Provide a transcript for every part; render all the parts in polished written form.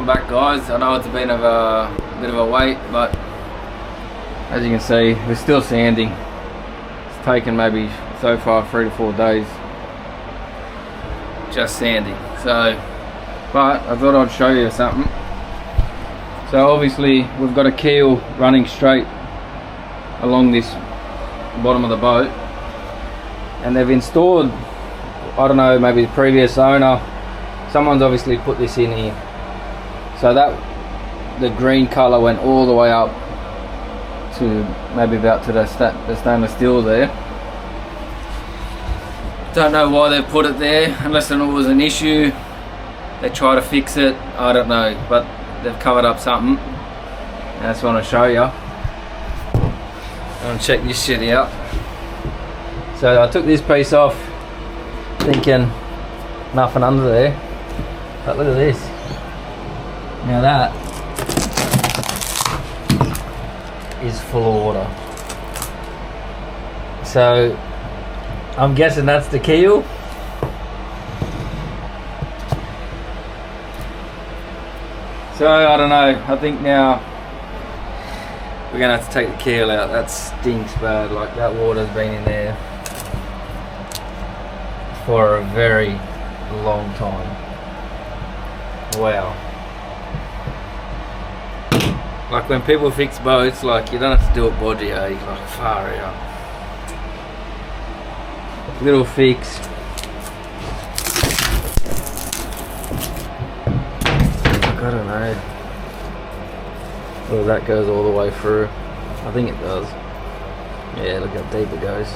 welcome back guys. I know it's been a bit of a wait, but as you can see we're still sanding. It's taken maybe so far 3 to 4 days just sanding. So, but I thought I'd show you something. So obviously we've got a keel running straight along this bottom of the boat, and they've installed, I don't know, maybe the previous owner, someone's obviously put this in here, so that the green color went all the way up to maybe about to the stainless steel there. Don't know why they've put it there, unless it was an issue they try to fix it, I don't know, but they've covered up something. And I just want to show you. I want to check this shit out. So I took this piece off thinking nothing under there, but look at this. Now that is full of water. So I'm guessing that's the keel. So I don't know, I think now we're gonna have to take the keel out. That stinks bad, like that water's been in there for a very long time. Wow. Like when people fix boats, like you don't have to do it body, eh? Like far out. Little fix. I don't know. Well, that goes all the way through. I think it does. Yeah, look how deep it goes.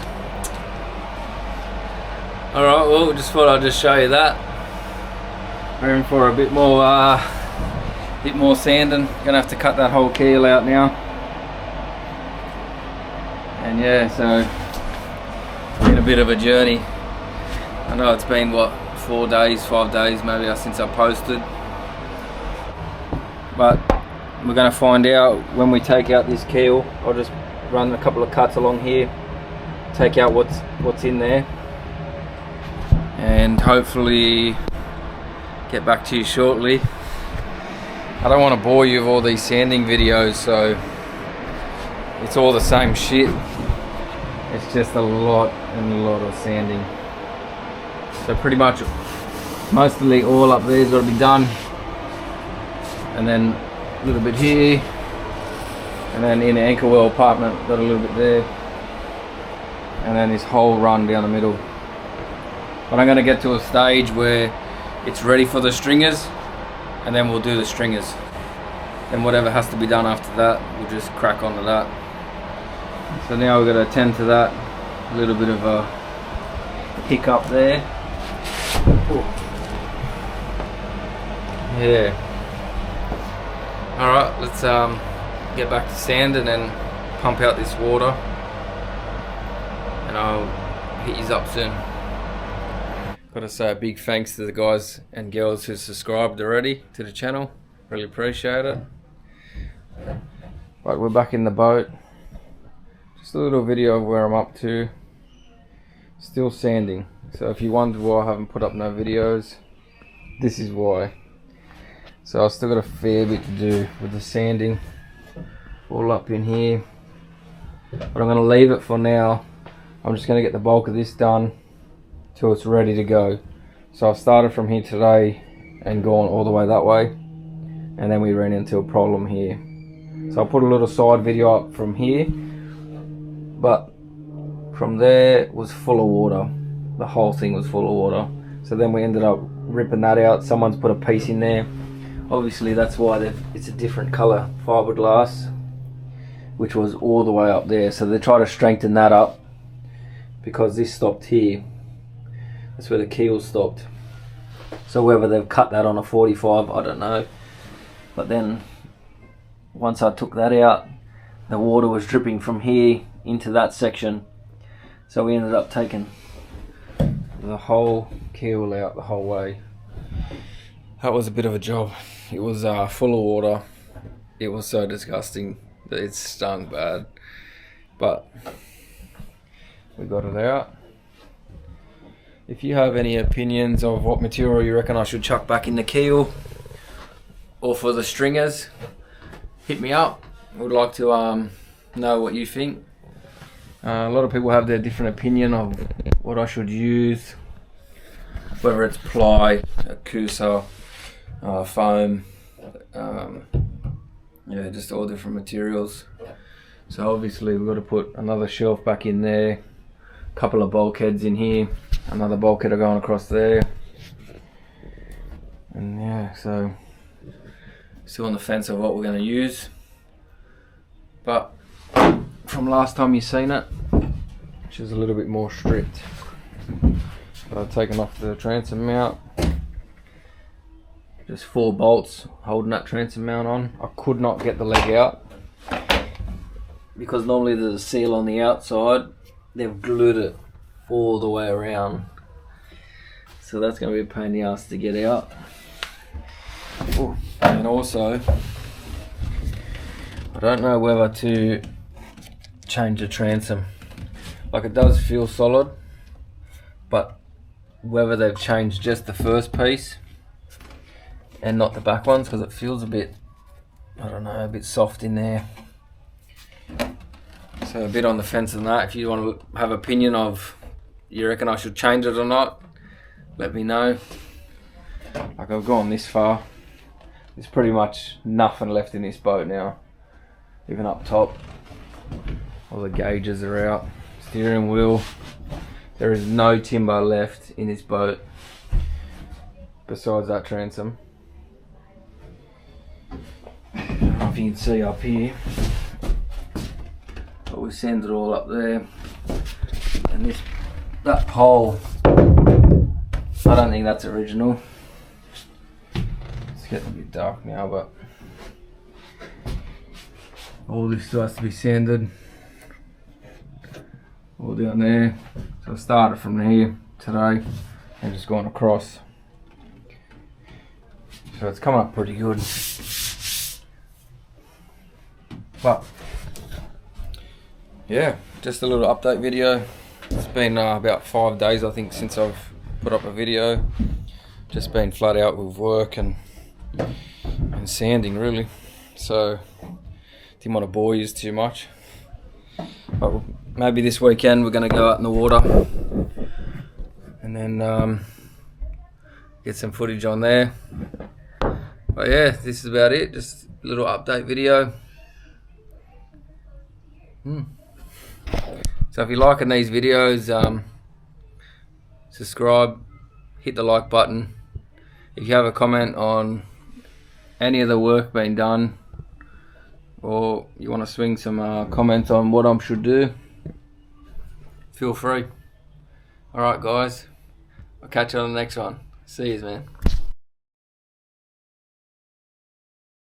Alright, well, just thought I'd just show you that. We're in for a bit more sanding. Gonna have to cut that whole keel out now. And yeah, so it's been a bit of a journey. I know it's been what, 4 days, 5 days maybe since I posted. But we're going to find out when we take out this keel. I'll just run a couple of cuts along here, take out what's in there, and hopefully get back to you shortly. I don't want to bore you with all these sanding videos, so it's all the same shit. It's just a lot and a lot of sanding. So pretty much mostly all up there's got to be done. And then a little bit here, and then in the anchor well apartment got a little bit there, and then this whole run down the middle. But I'm going to get to a stage where it's ready for the stringers, and then we'll do the stringers. Then whatever has to be done after that, we'll just crack on to that. So now we've got to attend to that. A little bit of a hiccup there. Ooh. Yeah. Alright, let's get back to sanding and pump out this water, and I'll hit you up soon. Gotta say a big thanks to the guys and girls who subscribed already to the channel. Really appreciate it. Right, we're back in the boat. Just a little video of where I'm up to. Still sanding. So if you wonder why I haven't put up no videos, this is why. So I've still got a fair bit to do with the sanding all up in here, but I'm going to leave it for now. I'm just going to get the bulk of this done till it's ready to go. So I've started from here today and gone all the way that way, and then we ran into a problem here. So I'll put a little side video up from here, but from there was full of water. The whole thing was full of water. So then we ended up ripping that out. Someone's put a piece in there. Obviously that's why it's a different colour fiberglass, which was all the way up there. So they try to strengthen that up because this stopped here. That's where the keel stopped. So whether they've cut that on a 45, I don't know. But then once I took that out, the water was dripping from here into that section. So we ended up taking the whole keel out the whole way. That was a bit of a job. It was full of water. It was so disgusting that it stung bad, but we got it out. If you have any opinions of what material you reckon I should chuck back in the keel, or for the stringers, hit me up. I would like to know what you think. A lot of people have their different opinion of what I should use, whether it's ply, kusa, foam, yeah, just all different materials. So obviously we've got to put another shelf back in there, a couple of bulkheads in here, another bulkhead going across there, and yeah, so still on the fence of what we're going to use. But from last time you've seen it, which is a little bit more stripped. So I've taken off the transom mount, just 4 bolts holding that transom mount on. I could not get the leg out because normally there's a seal on the outside. They've glued it all the way around, so that's going to be a pain in the ass to get out. Ooh. And also, I don't know whether to change the transom. Like, it does feel solid, but whether they've changed just the first piece and not the back ones, because it feels a bit, I don't know, a bit soft in there. So a bit on the fence on that. If you want to have opinion of, you reckon I should change it or not, let me know. Like, I've gone this far. There's pretty much nothing left in this boat now. Even up top, all the gauges are out. Steering wheel. There is no timber left in this boat besides that transom. I don't know if you can see up here, but we sand it all up there. And that pole, I don't think that's original. It's getting a bit dark now, but all this still has to be sanded. All down there. So I started from here today and just gone across. So it's come up pretty good. But yeah, just a little update video. It's been about 5 days I think since I've put up a video. Just been flat out with work and sanding really. So didn't want to bore you too much. But maybe this weekend we're going to go out in the water and then get some footage on there. But yeah, this is about it. Just a little update video. So if you're liking these videos, subscribe, hit the like button. If you have a comment on any of the work being done, or you want to swing some comments on what I should do, feel free. Alright guys, I'll catch you on the next one. See yous, man.